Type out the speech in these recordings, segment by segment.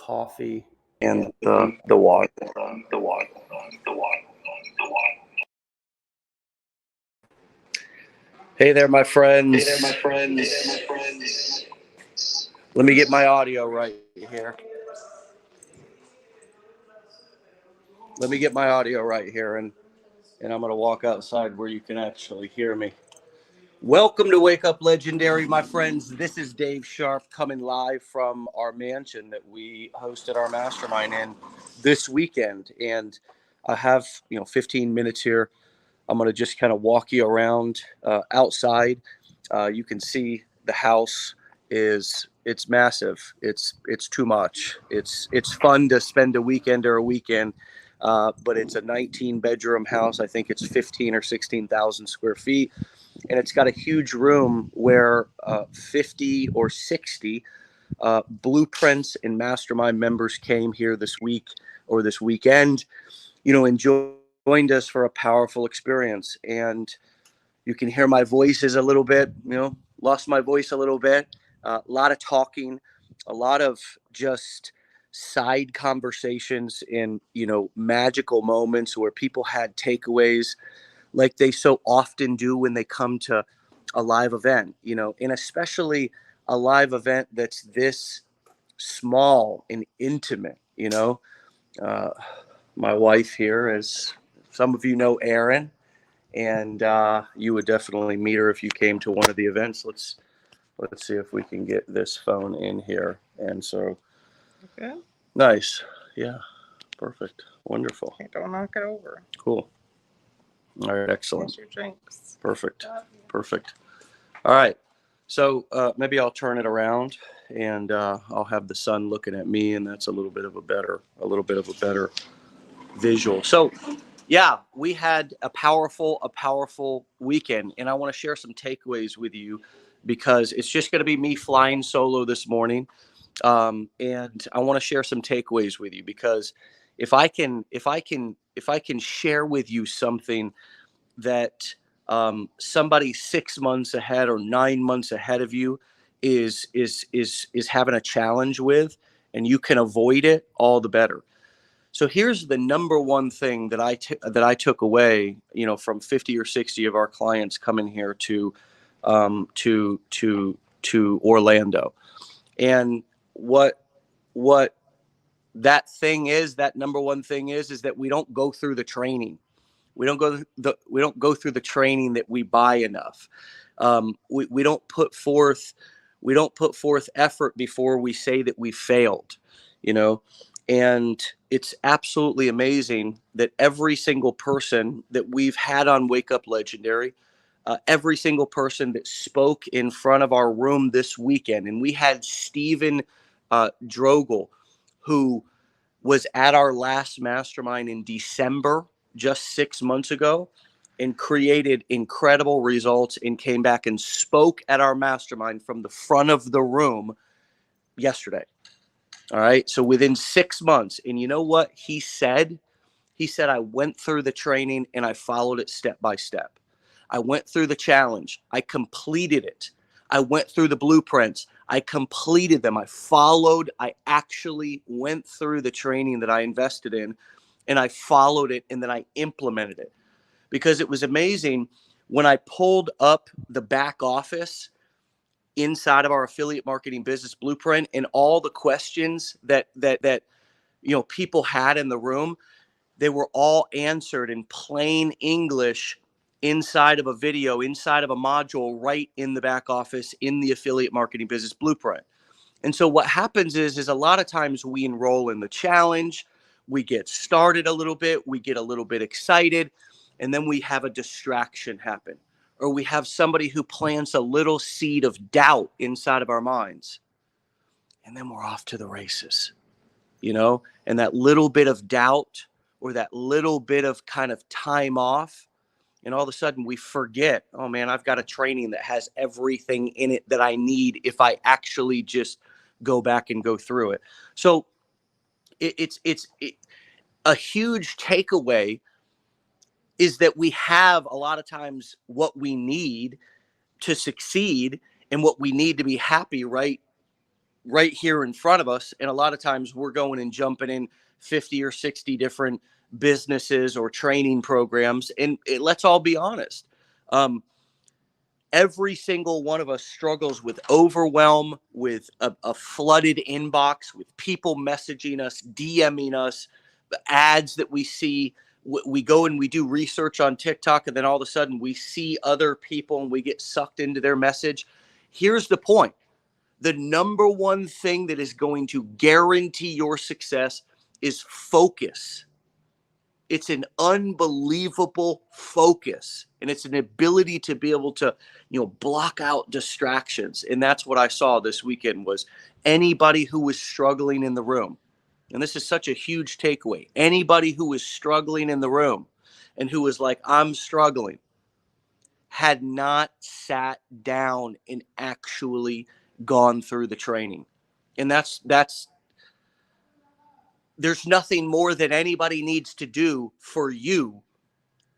coffee and the water. Hey there, my friends. Let me get my audio right here. And I'm going to walk outside where you can actually hear me. Welcome to Wake Up Legendary, my friends. This is Dave Sharpe coming live from our mansion that we hosted our mastermind in this weekend. And I have, 15 minutes here. I'm going to just kind of walk you around outside. You can see the house it's massive. It's too much. It's fun to spend a weekend, but it's a 19-bedroom house. I think it's 15 or 16,000 square feet. And it's got a huge room where 50 or 60 blueprints and mastermind members came here this week or this weekend, and joined us for a powerful experience. And you can hear my voice is a little bit, lost my voice a little bit. A lot of talking, a lot of just side conversations and, magical moments where people had takeaways like they so often do when they come to a live event, and especially a live event that's this small and intimate. My wife here, as some of you know, Erin, and you would definitely meet her if you came to one of the events. Let's see if we can get this phone in here. And so, okay. Nice. Yeah. Perfect. Wonderful. Okay, don't knock it over. Cool. All right. Excellent. Here's your drinks. Perfect. All right. So maybe I'll turn it around and I'll have the sun looking at me, and that's a little bit of a better visual. So yeah, we had a powerful weekend, and I want to share some takeaways with you because it's just going to be me flying solo this morning. And I want to share some takeaways with you because if I can share with you something that somebody 6 months ahead or 9 months ahead of you is having a challenge with, and you can avoid it, all the better. So here's the number one thing that I took away, from 50 or 60 of our clients coming here to Orlando. And what that thing is, that number one thing is that we don't go through the training. We don't go through the training that we buy enough. We don't put forth effort before we say that we failed, and it's absolutely amazing that every single person that we've had on Wake Up Legendary, every single person that spoke in front of our room this weekend, and we had Stephen Drogel, who was at our last mastermind in December, just 6 months ago, and created incredible results and came back and spoke at our mastermind from the front of the room yesterday. All right. So within 6 months, and you know what he said? He said, I went through the training and I followed it step by step. I went through the challenge. I completed it. I went through the blueprints. I completed them. I actually went through the training that I invested in, and I followed it, and then I implemented it. Because it was amazing when I pulled up the back office inside of our affiliate marketing business blueprint, and all the questions that people had in the room, they were all answered in plain English inside of a video, inside of a module, right in the back office in the affiliate marketing business blueprint. And so what happens is a lot of times we enroll in the challenge, we get started a little bit, we get a little bit excited, and then we have a distraction happen, or we have somebody who plants a little seed of doubt inside of our minds, and then we're off to the races, and that little bit of doubt or that little bit of kind of time off, and all of a sudden we forget, oh man, I've got a training that has everything in it that I need if I actually just go back and go through it. So it's a huge takeaway is that we have a lot of times what we need to succeed and what we need to be happy right right here in front of us. And a lot of times we're going and jumping in 50 or 60 different businesses or training programs. And let's all be honest. Every single one of us struggles with overwhelm, with a flooded inbox, with people messaging us, DMing us, the ads that we see. We go and we do research on TikTok, and then all of a sudden we see other people and we get sucked into their message. Here's the point. The number one thing that is going to guarantee your success is focus. It's an unbelievable focus, and it's an ability to be able to, block out distractions. And that's what I saw this weekend was anybody who was struggling in the room. And this is such a huge takeaway. Anybody who was struggling in the room and who was like, I'm struggling, had not sat down and actually gone through the training. And that's there's nothing more that anybody needs to do for you.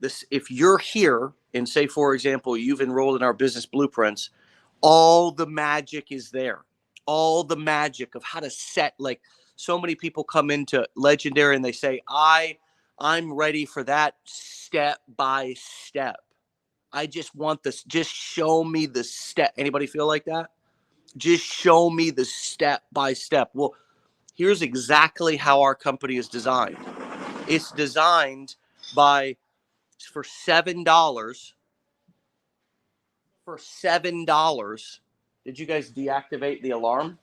This, if you're here and say, for example, you've enrolled in our business blueprints, all the magic is there. All the magic of how to set, like so many people come into Legendary and they say, I'm ready for that step by step. I just want this. Just show me the step. Anybody feel like that? Just show me the step by step. Well, here's exactly how our company is designed. It's designed for $7. For $7. Did you guys deactivate the alarm?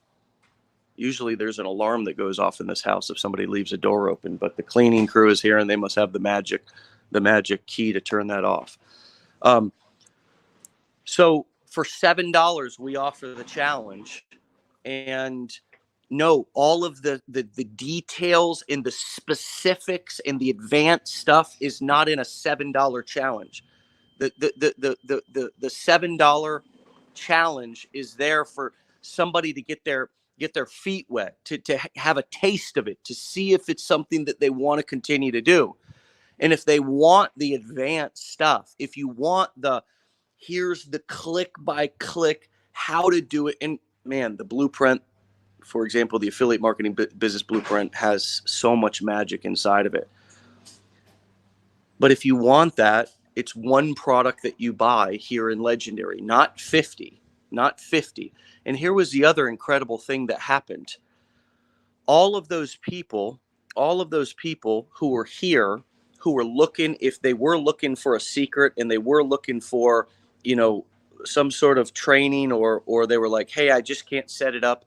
Usually there's an alarm that goes off in this house if somebody leaves a door open, but the cleaning crew is here and they must have the magic key to turn that off. So for $7, we offer the challenge. And no, all of the details and the specifics and the advanced stuff is not in a $7 challenge. The $7 challenge is there for somebody to get their feet wet, to have a taste of it, to see if it's something that they want to continue to do. And if they want the advanced stuff, if you want here's the click by click how to do it. And man, the blueprint, for example, the affiliate marketing business blueprint has so much magic inside of it. But if you want that, it's one product that you buy here in Legendary, not 50. And here was the other incredible thing that happened. All of those people who were here, who were looking, if they were looking for a secret and they were looking for, some sort of training, or they were like, hey, I just can't set it up.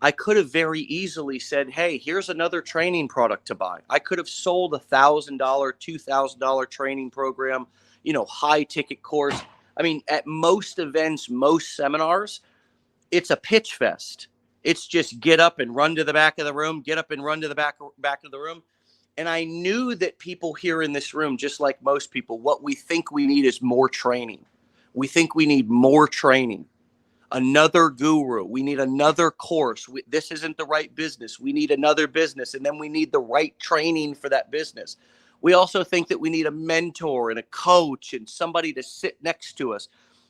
I could have very easily said, hey, here's another training product to buy. I could have sold $1,000, $2,000 training program, high ticket course. I mean, at most events, most seminars, it's a pitch fest. It's just get up and run to the back of the room, get up and run to the back of the room. And I knew that people here in this room, just like most people, what we think we need is more training. We think we need more training. Another guru. We need another course. This isn't the right business. We need another business. And then we need the right training for that business. We also think that we need a mentor and a coach and somebody to sit next to us.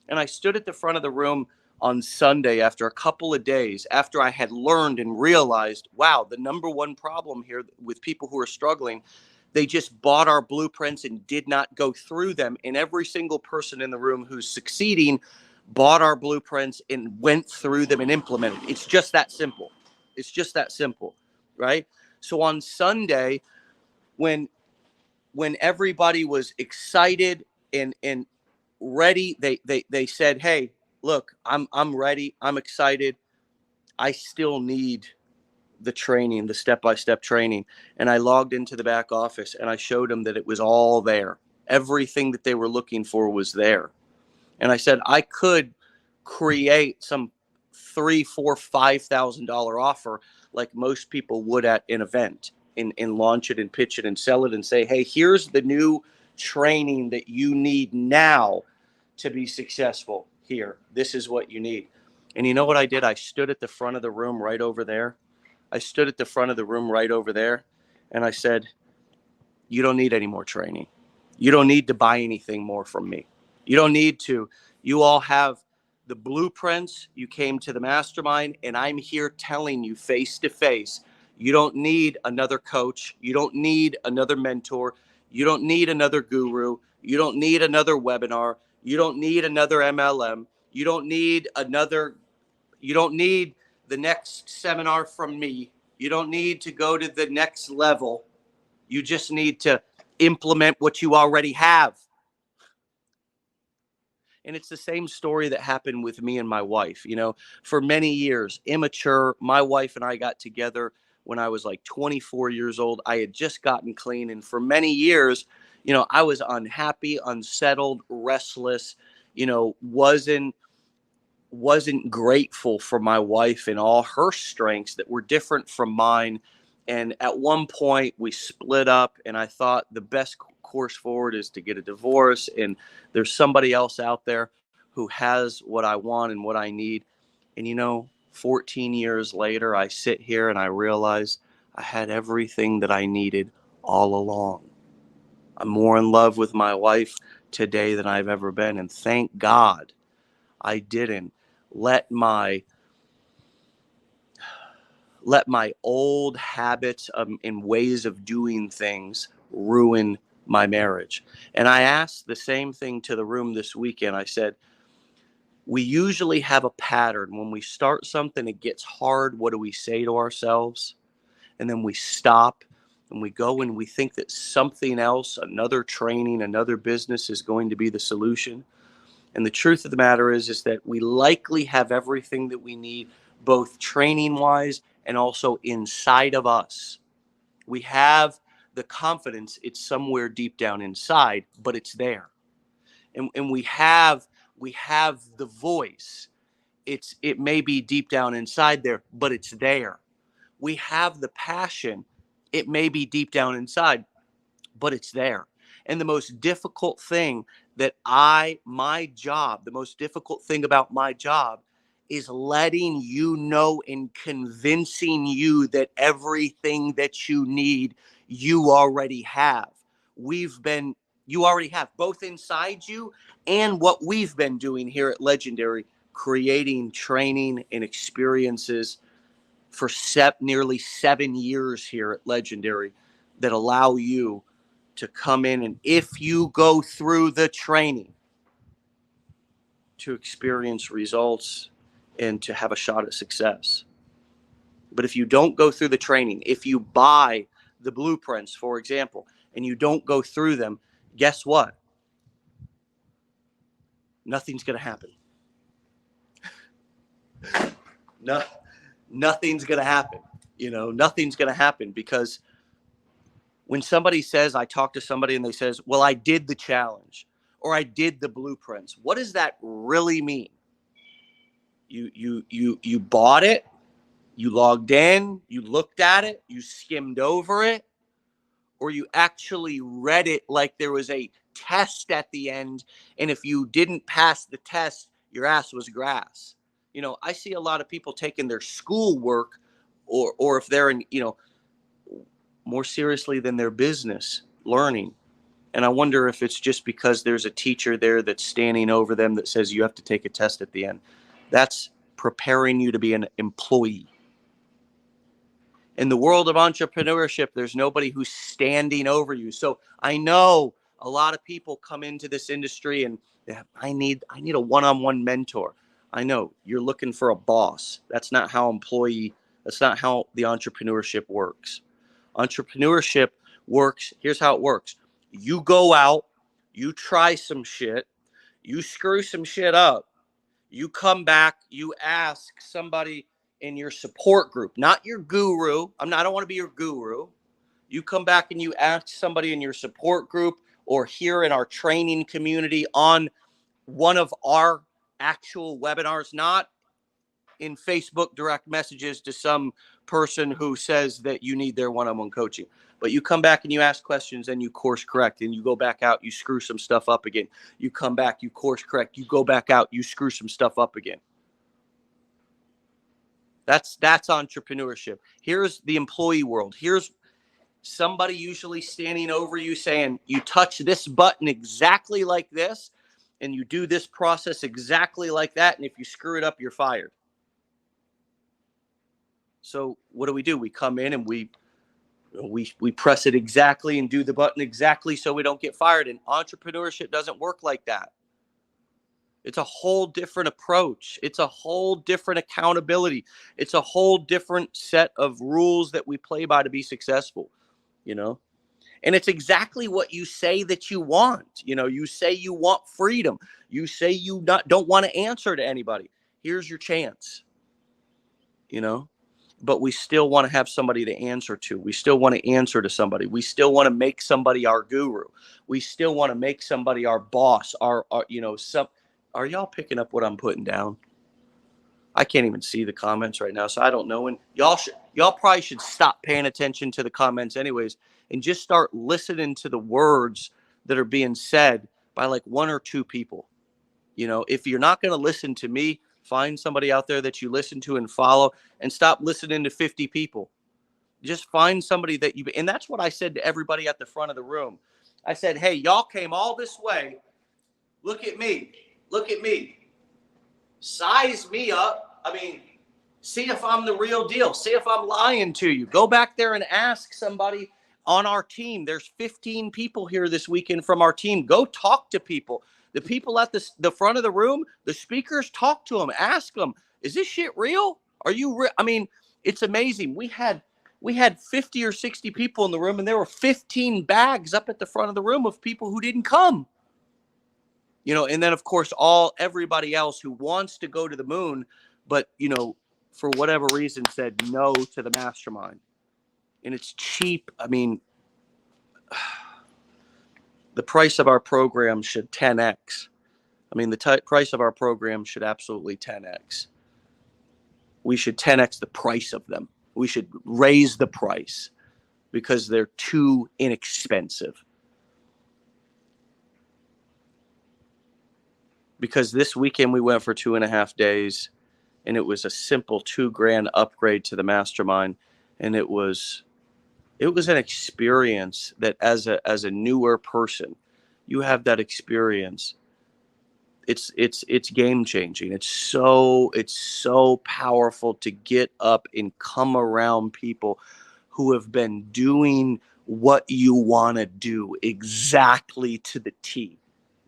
And I stood at the front of the room on Sunday after a couple of days, after I had learned and realized, wow, the number one problem here with people who are struggling, they just bought our blueprints and did not go through them. And every single person in the room who's succeeding bought our blueprints and went through them and implemented. It's just that simple. It's just that simple, right? So on Sunday, when everybody was excited and ready, they said, hey, look, I'm ready. I'm excited. I still need the training, the step-by-step training. And I logged into the back office and I showed them that it was all there. Everything that they were looking for was there. And I said, I could create some $3,000, $4,000, $5,000 offer like most people would at an event and launch it and pitch it and sell it and say, hey, here's the new training that you need now to be successful here. This is what you need. And you know what I did? I stood at the front of the room right over there. And I said, you don't need any more training. You don't need to buy anything more from me. You don't need to. You all have the blueprints, you came to the mastermind, and I'm here telling you face to face, you don't need another coach. You don't need another mentor. You don't need another guru. You don't need another webinar. You don't need another MLM. You don't need the next seminar from me. You don't need to go to the next level. You just need to implement what you already have. And it's the same story that happened with me and my wife. You know, for many years, immature, my wife and I got together when I was like 24 years old. I had just gotten clean. And for many years, you know, I was unhappy, unsettled, restless, you know, wasn't grateful for my wife and all her strengths that were different from mine. And at one point we split up, and I thought the best course forward is to get a divorce. And there's somebody else out there who has what I want and what I need. And, you know, 14 years later, I sit here and I realize I had everything that I needed all along. I'm more in love with my wife today than I've ever been. And thank God I didn't let my old habits and ways of doing things ruin my marriage. And I asked the same thing to the room this weekend. I said, we usually have a pattern. When we start something, it gets hard. What do we say to ourselves? And then we stop and we go and we think that something else, another training, another business is going to be the solution. And the truth of the matter is that we likely have everything that we need, both training-wise and also inside of us. We have the confidence. It's somewhere deep down inside, but it's there. And we have the voice. It may be deep down inside there, but it's there. We have the passion. It may be deep down inside, but it's there. And the most difficult thing the most difficult thing about my job is letting you know and convincing you that everything that you need, you already have. You already have both inside you and what we've been doing here at Legendary, creating training and experiences for nearly 7 years here at Legendary that allow you to come in, and if you go through the training, to experience results and to have a shot at success. But if you don't go through the training, if you buy the blueprints, for example, and you don't go through them, guess what? Nothing's going to happen. No, nothing's going to happen. You know, nothing's going to happen, because when somebody says, I talk to somebody and they says, well, I did the challenge or I did the blueprints. What does that really mean? You bought it, you logged in, you looked at it, you skimmed over it, or you actually read it like there was a test at the end. And if you didn't pass the test, your ass was grass. You know, I see a lot of people taking their schoolwork or if they're in, you know, more seriously than their business learning. And I wonder if it's just because there's a teacher there that's standing over them that says you have to take a test at the end. That's preparing you to be an employee. In the world of entrepreneurship, there's nobody who's standing over you. So I know a lot of people come into this industry and I need a one-on-one mentor. I know you're looking for a boss. That's not how the entrepreneurship works. Entrepreneurship works. Here's how it works. You go out, you try some shit, you screw some shit up, you come back, you ask somebody in your support group, not your guru. I don't want to be your guru. You come back and you ask somebody in your support group or here in our training community on one of our actual webinars, not in Facebook direct messages to some person who says that you need their one-on-one coaching. But you come back and you ask questions and you course correct, and you go back out, you screw some stuff up again. You come back, you course correct, you go back out, you screw some stuff up again. That's entrepreneurship. Here's the employee world. Here's somebody usually standing over you saying, you touch this button exactly like this, and you do this process exactly like that. And if you screw it up, you're fired. So what do? We come in and we press it exactly and do the button exactly so we don't get fired. And entrepreneurship doesn't work like that. It's a whole different approach. It's a whole different accountability. It's a whole different set of rules that we play by to be successful, you know? And it's exactly what you say that you want. You know, you say you want freedom. You say you don't want to answer to anybody. Here's your chance, you know? But we still want to have somebody to answer to. We still want to answer to somebody. We still want to make somebody our guru. We still want to make somebody our boss, our you know, some. Are y'all picking up what I'm putting down? I can't even see the comments right now, so I don't know. And y'all probably should stop paying attention to the comments anyways and just start listening to the words that are being said by like one or two people. You know, if you're not going to listen to me, find somebody out there that you listen to and follow, and stop listening to 50 people. Just find somebody that you, and that's what I said to everybody at the front of the room. I said, hey, y'all came all this way. Look at me. Look at me. Size me up. I mean, see if I'm the real deal. See if I'm lying to you. Go back there and ask somebody on our team. There's 15 people here this weekend from our team. Go talk to people. The people at the front of the room, the speakers, talk to them. Ask them, is this shit real? Are you real? I mean, it's amazing. We had 50 or 60 people in the room, and there were 15 bags up at the front of the room of people who didn't come. You know, and then of course everybody else who wants to go to the moon, but you know, for whatever reason said no to the mastermind. And it's cheap. I mean, the price of our program should 10x. I mean, the price of our program should absolutely 10x. We should 10x the price of them. We should raise the price because they're too inexpensive. Because this weekend we went for 2.5 days, and it was a simple $2,000 upgrade to the mastermind. And it was an experience that as a newer person, you have that experience. It's game changing. It's so powerful to get up and come around people who have been doing what you want to do exactly to the T.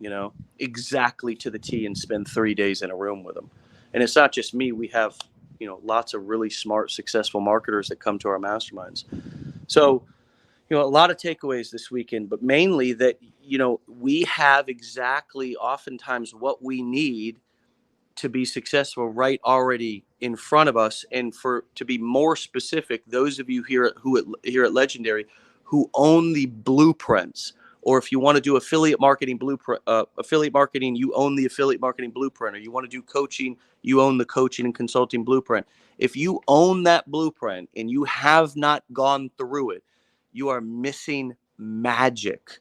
You know, exactly to the T, and spend 3 days in a room with them. And it's not just me. We have, you know, lots of really smart, successful marketers that come to our masterminds. So, you know, a lot of takeaways this weekend, but mainly that, you know, we have exactly oftentimes what we need to be successful right already in front of us. And to be more specific, those of you here at Legendary who own the blueprints, or if you want to do affiliate marketing blueprint, you own the affiliate marketing blueprint, or you want to do coaching, you own the coaching and consulting blueprint. If you own that blueprint and you have not gone through it, you are missing magic.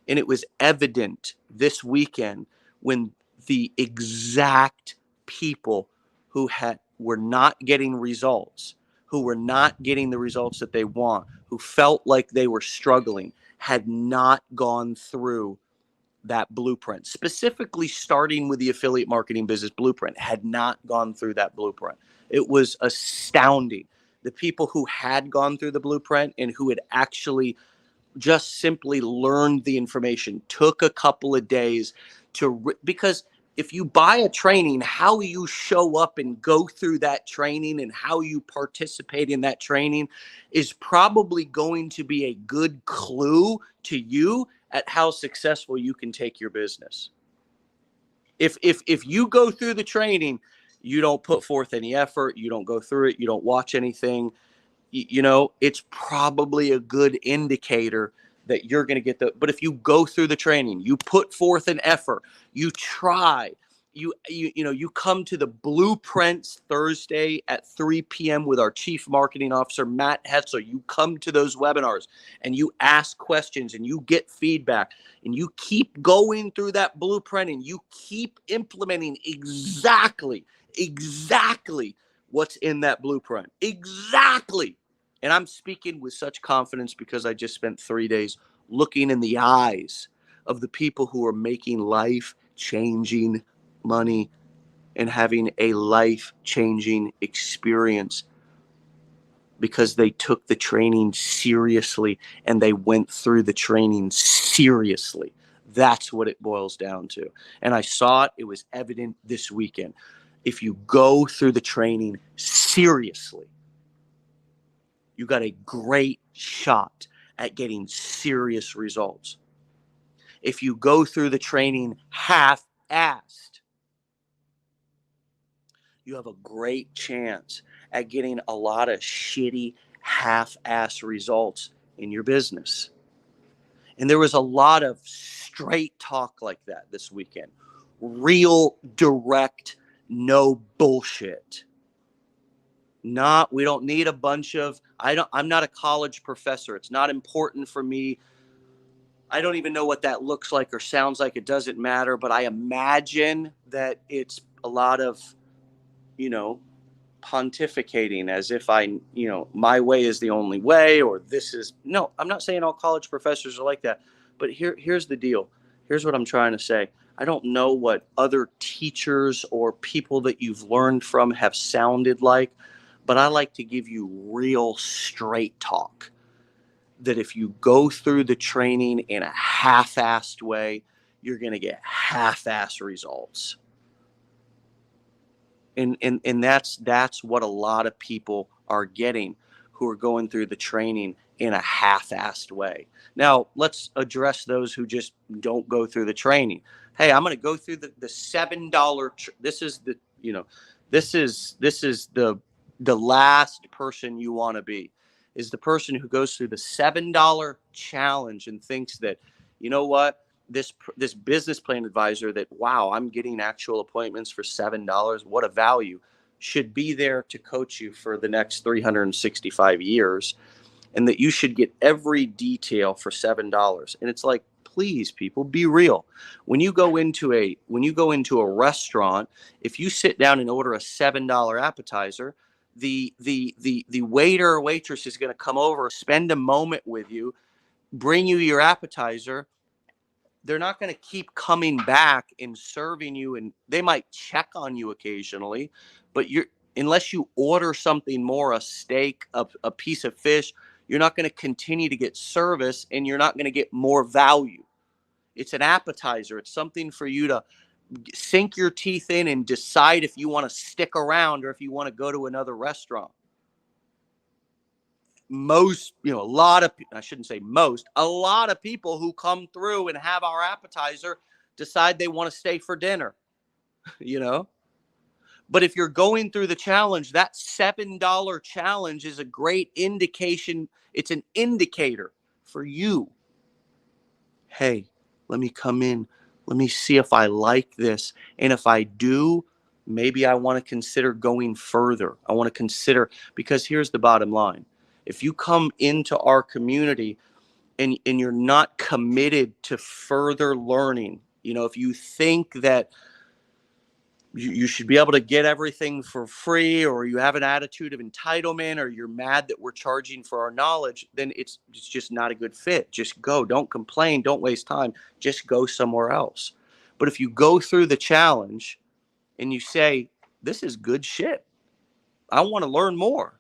And it was evident this weekend when the exact people who were not getting results, who were not getting the results that they want, who felt like they were struggling, had not gone through that blueprint, specifically starting with the affiliate marketing business blueprint, had not gone through that blueprint. It was astounding. The people who had gone through the blueprint and who had actually just simply learned the information, took a couple of days because if you buy a training, how you show up and go through that training and how you participate in that training is probably going to be a good clue to you at how successful you can take your business. If you go through the training, you don't put forth any effort, you don't go through it, you don't watch anything, you know, it's probably a good indicator that you're going to get but if you go through the training, you put forth an effort, you try, you come to the blueprints Thursday at 3 p.m. with our chief marketing officer, Matt Hetzel. You come to those webinars and you ask questions and you get feedback and you keep going through that blueprint and you keep implementing exactly what's in that blueprint. Exactly. And I'm speaking with such confidence because I just spent 3 days looking in the eyes of the people who are making life life-changing money and having a life-changing experience because they took the training seriously and they went through the training seriously. That's what it boils down to. And I saw it. It was evident this weekend. If you go through the training seriously, you got a great shot at getting serious results. If you go through the training half-assed, you have a great chance at getting a lot of shitty half-ass results in your business. And there was a lot of straight talk like that this weekend. Real direct, no bullshit. We don't need a bunch of, I'm not a college professor. It's not important for me. I don't even know what that looks like or sounds like. It doesn't matter. But I imagine that it's a lot of, pontificating as if my way is the only way, or no, I'm not saying all college professors are like that. But here's the deal. Here's what I'm trying to say. I don't know what other teachers or people that you've learned from have sounded like, but I like to give you real straight talk. That if you go through the training in a half-assed way, you're going to get half-assed results. And that's what a lot of people are getting who are going through the training in a half-assed way. Now, let's address those who just don't go through the training. Hey, I'm going to go through the $7. This is the last person you want to be, is the person who goes through the $7 challenge and thinks that, you know what? This business plan advisor that, wow, I'm getting actual appointments for $7. What a value. Should be there to coach you for the next 365 years, and that you should get every detail for $7. And it's like, please, people, be real. When you go into a restaurant, if you sit down and order a $7 appetizer, the waiter or waitress is going to come over, spend a moment with you, bring you your appetizer. They're not going to keep coming back and serving you, and they might check on you occasionally, but unless you order something more, a steak, a piece of fish, you're not going to continue to get service, and you're not going to get more value. It's an appetizer. It's something for you to sink your teeth in and decide if you want to stick around or if you want to go to another restaurant. A lot of people who come through and have our appetizer decide they want to stay for dinner, But if you're going through the challenge, that $7 challenge is a great indication. It's an indicator for you. Hey, let me come in. Let me see if I like this. And if I do, maybe I want to consider going further. I want to consider, because here's the bottom line. If you come into our community and you're not committed to further learning, if you think that you should be able to get everything for free, or you have an attitude of entitlement, or you're mad that we're charging for our knowledge, then it's just not a good fit. Just go. Don't complain. Don't waste time. Just go somewhere else. But if you go through the challenge and you say, this is good shit, I want to learn more.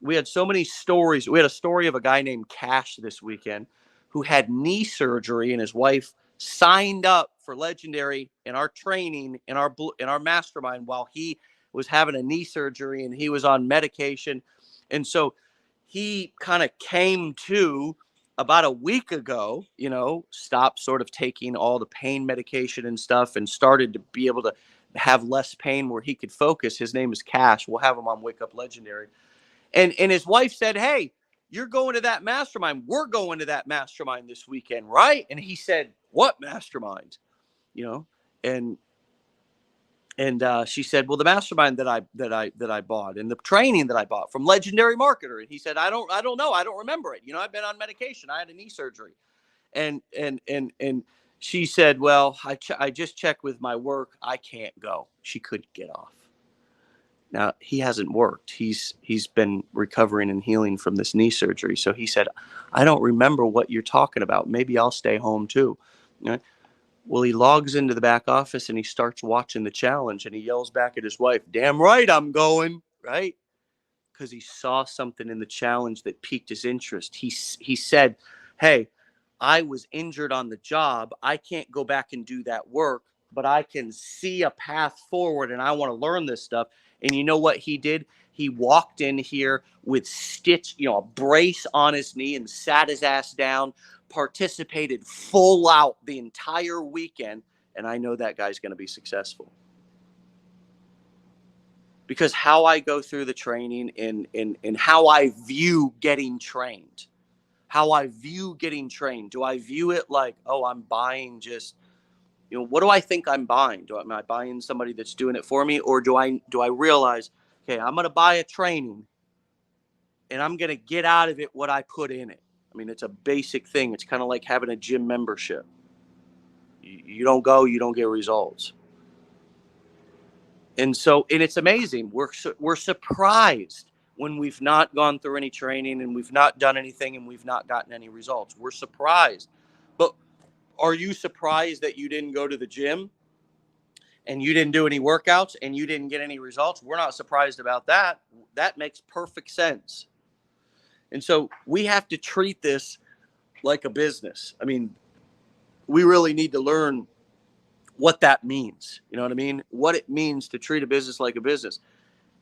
We had so many stories. We had a story of a guy named Cash this weekend who had knee surgery, and his wife signed up for Legendary in our training, in our mastermind, while he was having a knee surgery and he was on medication. And so he kind of came to about a week ago, stopped sort of taking all the pain medication and stuff and started to be able to have less pain where he could focus. His name is Cash. We'll have him on Wake Up Legendary. And his wife said, hey, you're going to that mastermind. We're going to that mastermind this weekend, right? And he said, what mastermind? And she said, well, the mastermind that I bought, and the training that I bought from Legendary Marketer. And he said, I don't know. I don't remember it. I've been on medication. I had a knee surgery. And she said, well, I just checked with my work. I can't go. She couldn't get off. Now, he hasn't worked. He's been recovering and healing from this knee surgery. So he said, I don't remember what you're talking about. Maybe I'll stay home too. Well, he logs into the back office and he starts watching the challenge and he yells back at his wife, "Damn right I'm going," right? Because he saw something in the challenge that piqued his interest. He said, "Hey, I was injured on the job. I can't go back and do that work, but I can see a path forward and I want to learn this stuff." And you know what he did? He walked in here with a brace on his knee and sat his ass down, participated full out the entire weekend. And I know that guy's going to be successful. Because how I go through the training and how I view getting trained. How I view getting trained. Do I view it like, oh, I'm buying just, what do I think I'm buying? Am I buying somebody that's doing it for me? Or do I realize, okay, I'm going to buy a training and I'm going to get out of it what I put in it. I mean, it's a basic thing. It's kind of like having a gym membership. You don't go, you don't get results. And it's amazing. We're surprised when we've not gone through any training and we've not done anything and we've not gotten any results. We're surprised. But are you surprised that you didn't go to the gym and you didn't do any workouts and you didn't get any results? We're not surprised about that. That makes perfect sense. And so we have to treat this like a business. I mean, we really need to learn what that means. You know what I mean? What it means to treat a business like a business.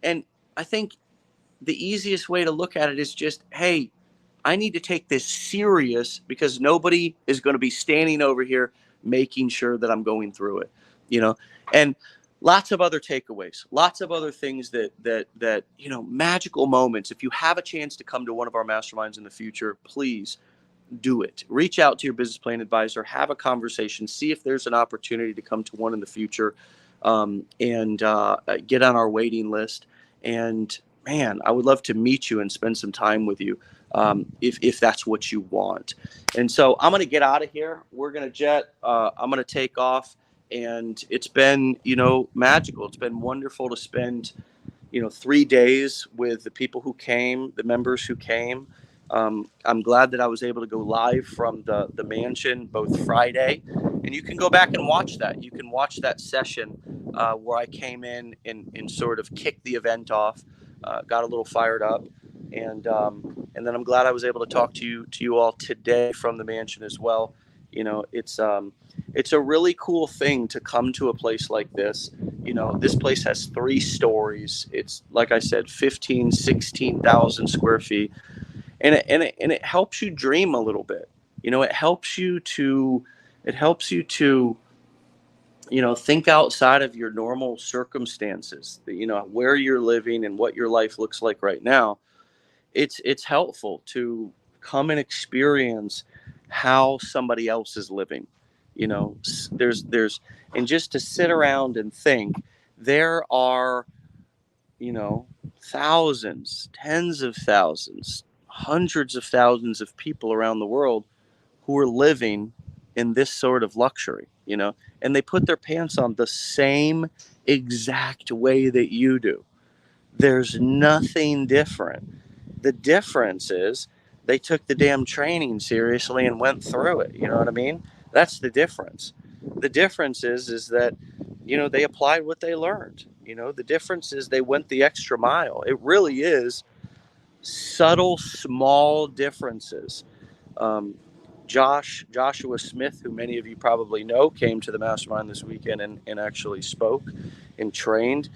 And I think the easiest way to look at it is just, hey, I need to take this serious because nobody is going to be standing over here making sure that I'm going through it, and lots of other takeaways, lots of other things that magical moments. If you have a chance to come to one of our masterminds in the future, please do it. Reach out to your business plan advisor, have a conversation, see if there's an opportunity to come to one in the future, and get on our waiting list. And man, I would love to meet you and spend some time with you, if that's what you want. And so I'm going to get out of here. We're going to jet. I'm going to take off. And it's been, magical. It's been wonderful to spend, 3 days with the people who came, the members who came. I'm glad that I was able to go live from the mansion both Friday, and you can go back and watch that. You can watch that session where I came in and sort of kicked the event off, got a little fired up, and then I'm glad I was able to talk to you all today from the mansion as well. It's a really cool thing to come to a place like this. This place has 3 stories. It's, like I said, 16,000 square feet. And it helps you dream a little bit. It helps you to think outside of your normal circumstances, where you're living and what your life looks like right now. It's helpful to come and experience how somebody else is living. There's and just to sit around and think, there are, thousands, tens of thousands, hundreds of thousands of people around the world who are living in this sort of luxury, and they put their pants on the same exact way that you do. There's nothing different. The difference is they took the damn training seriously and went through it. You know what I mean? That's the difference. The difference is that, they applied what they learned. The difference is they went the extra mile. It really is subtle, small differences. Um, Joshua Smith, who many of you probably know, came to the mastermind this weekend and actually spoke and trained.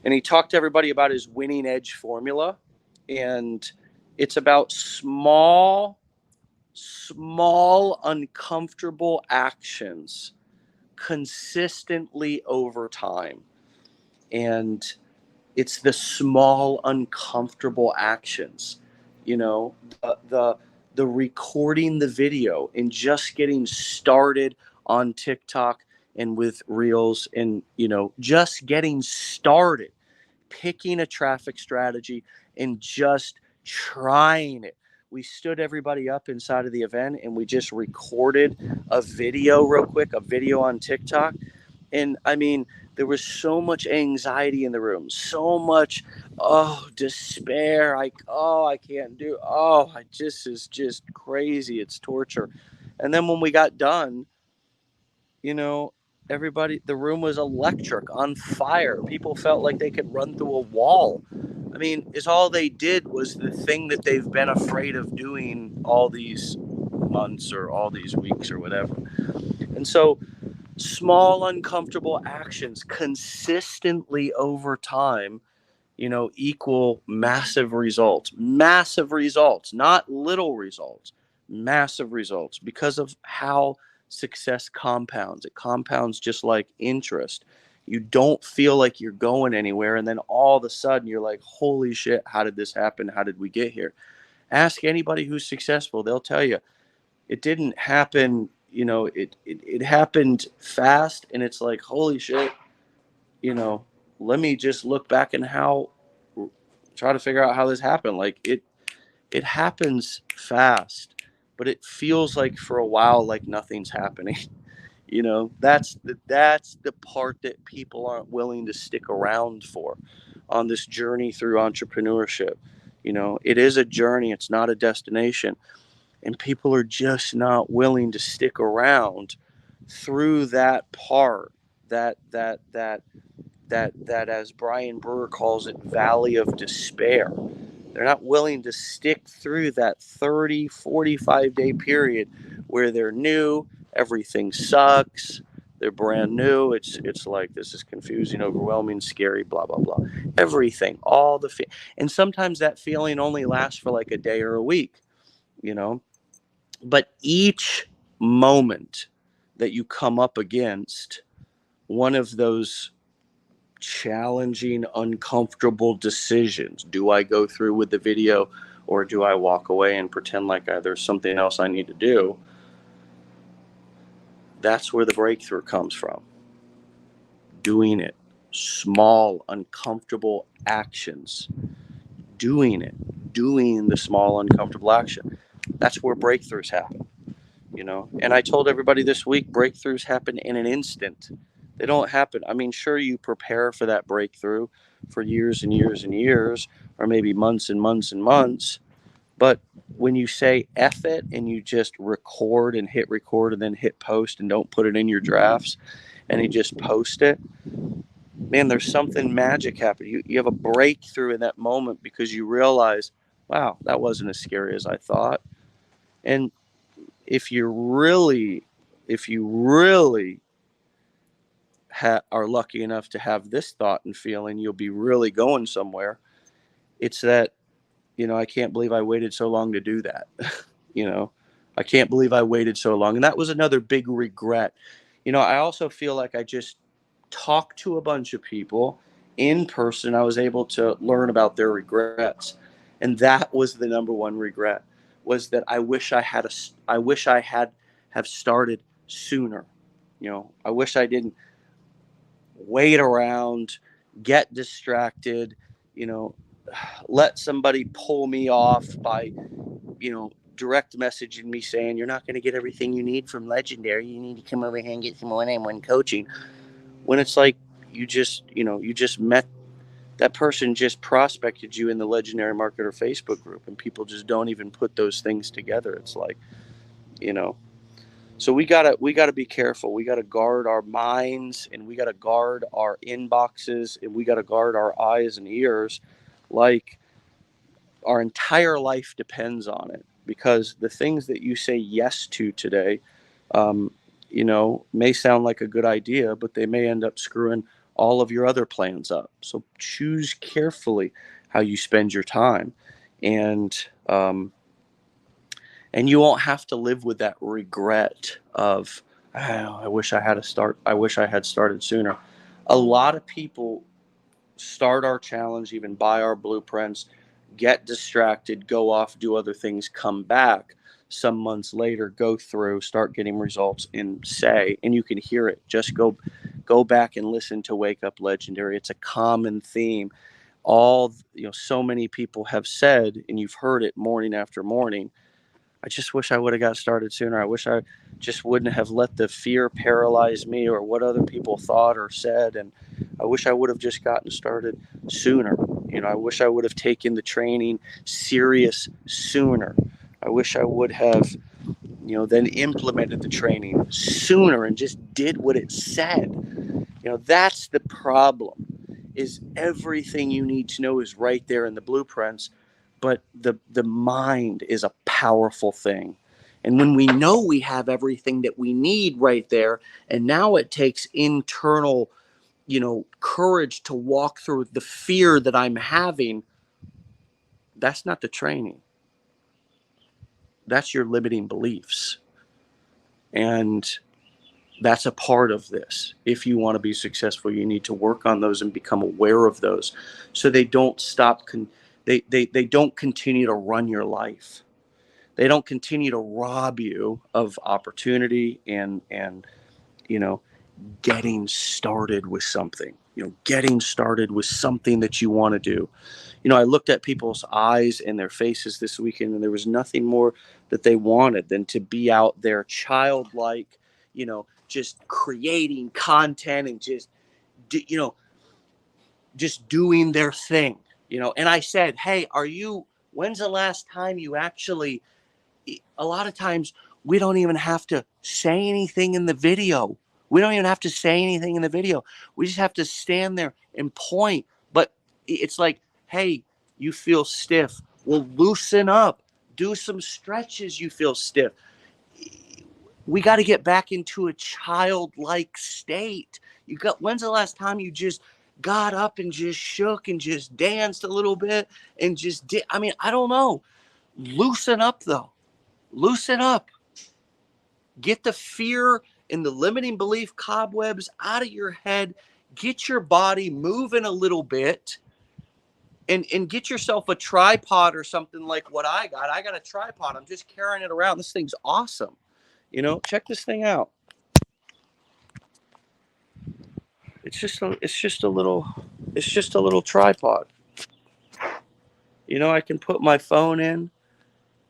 And he talked to everybody about his winning edge formula. And it's about small, uncomfortable actions consistently over time. And it's the small, uncomfortable actions, the recording the video and just getting started on TikTok and with Reels, and, just getting started, picking a traffic strategy and just trying it. We stood everybody up inside of the event and we just recorded a video real quick, a video on TikTok. And I mean, there was so much anxiety in the room, so much, despair. I can't do, it's just crazy. It's torture. And then when we got done, everybody, the room was electric, on fire. People felt like they could run through a wall. I mean, is all they did was the thing that they've been afraid of doing all these months or all these weeks or whatever. And so small, uncomfortable actions consistently over time, equal massive results, not little results, massive results, because of how success compounds. It compounds just like interest. You don't feel like you're going anywhere. And then all of a sudden you're like, holy shit, how did this happen? How did we get here? Ask anybody who's successful. They'll tell you it didn't happen. It happened fast. And it's like, holy shit, let me just look back and try to figure out how this happened. Like it happens fast, but it feels like for a while like nothing's happening. That's the part that people aren't willing to stick around for on this journey through entrepreneurship. It is a journey, it's not a destination, and people are just not willing to stick around through that part, that as Brian Brewer calls it, valley of despair. They're not willing to stick through that 30, 45-day period where they're new, everything sucks, they're brand new. It's like, this is confusing, overwhelming, scary, blah, blah, blah. Everything, and sometimes that feeling only lasts for like a day or a week, But each moment that you come up against one of those challenging, uncomfortable decisions. Do I go through with the video, or do I walk away and pretend like there's something else I need to do? That's where the breakthrough comes from. Doing it. Small, uncomfortable actions. Doing the small, uncomfortable action. That's where breakthroughs happen. And I told everybody this week, breakthroughs happen in an instant. They don't happen. I mean, sure, you prepare for that breakthrough for years and years and years, or maybe months and months and months. But when you say F it and you just record and then hit post and don't put it in your drafts and you just post it, man, there's something magic happening. You have a breakthrough in that moment because you realize, wow, that wasn't as scary as I thought. And if you really are lucky enough to have this thought and feeling, you'll be really going somewhere. It's that, I can't believe I waited so long to do that. I can't believe I waited so long. And that was another big regret. I also feel like I just talked to a bunch of people in person. I was able to learn about their regrets. And that was the number one regret, was that I wish I had have started sooner. I wish I didn't wait around, get distracted, let somebody pull me off by, direct messaging me saying, you're not going to get everything you need from Legendary. You need to come over here and get some one-on-one coaching. When it's like, you just met that person, just prospected you in the Legendary Marketer Facebook group, and people just don't even put those things together. It's like, so we gotta be careful. We gotta guard our minds, and we gotta guard our inboxes, and we gotta guard our eyes and ears, like our entire life depends on it. Because the things that you say yes to today, may sound like a good idea, but they may end up screwing all of your other plans up. So choose carefully how you spend your time, and you won't have to live with that regret of, I wish I had started sooner. A lot of people start our challenge, even buy our blueprints, get distracted, go off, do other things, come back some months later, go through, start getting results, and you can hear it. Just go back and listen to Wake Up Legendary. It's a common theme. So many people have said, and you've heard it morning after morning, I just wish I would have got started sooner. I wish I just wouldn't have let the fear paralyze me, or what other people thought or said. And I wish I would have just gotten started sooner. I wish I would have taken the training serious sooner. I wish I would have, then implemented the training sooner and just did what it said. That's the problem, is everything you need to know is right there in the blueprints, but the mind is a powerful thing. And when we know we have everything that we need right there, and now it takes internal, courage to walk through the fear that I'm having, that's not the training. That's your limiting beliefs. And that's a part of this. If you want to be successful, you need to work on those and become aware of those, so they don't stop. They don't continue to run your life. They don't continue to rob you of opportunity and getting started with something. Getting started with something that you want to do. I looked at people's eyes and their faces this weekend, and there was nothing more that they wanted than to be out there childlike, just creating content and just doing their thing, And I said, hey, when's the last time you actually, a lot of times we don't even have to say anything in the video. We don't even have to say anything in the video. We just have to stand there and point. But it's like, hey, you feel stiff. Well, loosen up. Do some stretches. You feel stiff. We got to get back into a childlike state. When's the last time you just got up and just shook and just danced a little bit and just did? I don't know. Loosen up, though. Loosen up. Get the fear and the limiting belief cobwebs out of your head. Get your body moving a little bit, and get yourself a tripod or something like what I got. I got a tripod. I'm just carrying it around. This thing's awesome. Check this thing out. It's just a little tripod. I can put my phone in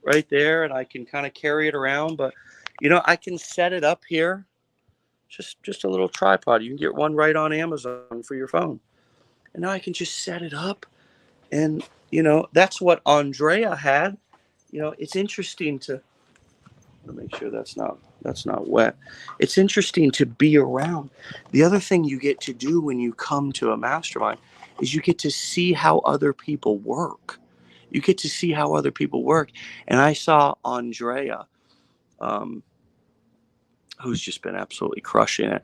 right there and I can kind of carry it around, but I can set it up here. Just a little tripod. You can get one right on Amazon for your phone. And now I can just set it up. And, that's what Andrea had. It's interesting to make sure that's not wet. It's interesting to be around. The other thing you get to do when you come to a mastermind is you get to see how other people work. You get to see how other people work. And I saw Andrea, who's just been absolutely crushing it.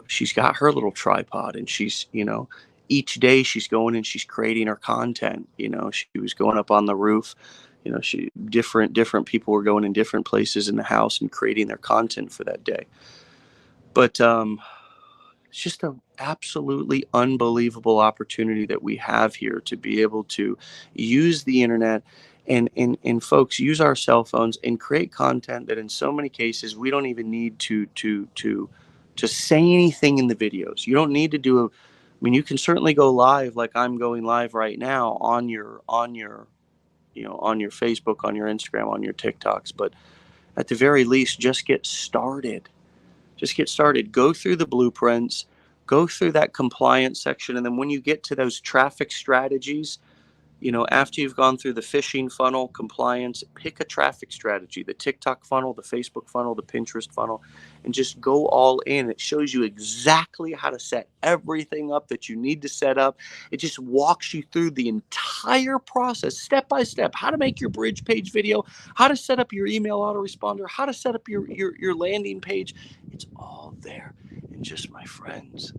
She's got her little tripod, and she's, each day she's going and she's creating her content. She was going up on the roof. Different people were going in different places in the house and creating their content for that day. But it's just an absolutely unbelievable opportunity that we have here to be able to use the internet and folks, use our cell phones and create content that in so many cases we don't even need to say anything in the videos. You don't need to do you can certainly go live like I'm going live right now on your Facebook, on your Instagram, on your TikToks, but at the very least, just get started. Just get started. Go through the blueprints, go through that compliance section, and then when you get to those traffic strategies, after you've gone through the phishing funnel, compliance, pick a traffic strategy, the TikTok funnel, the Facebook funnel, the Pinterest funnel, and just go all in. It shows you exactly how to set everything up that you need to set up. It just walks you through the entire process, step by step, how to make your bridge page video, how to set up your email autoresponder, how to set up your landing page. It's all there. And just, my friends,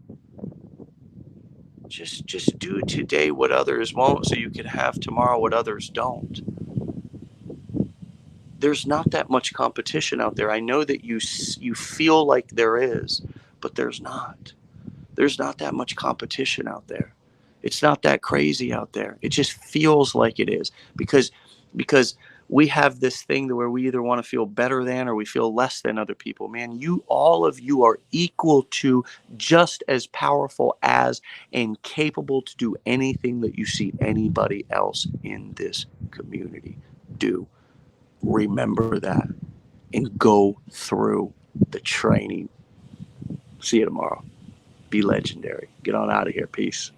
just do today what others won't, so you can have tomorrow what others don't. There's not that much competition out there. I know that you feel like there is, but there's not. There's not that much competition out there. It's not that crazy out there. It just feels like it is because we have this thing where we either want to feel better than or we feel less than other people. Man, all of you are equal to, just as powerful as, and capable to do anything that you see anybody else in this community do. Remember that and go through the training. See you tomorrow. Be legendary. Get on out of here. Peace.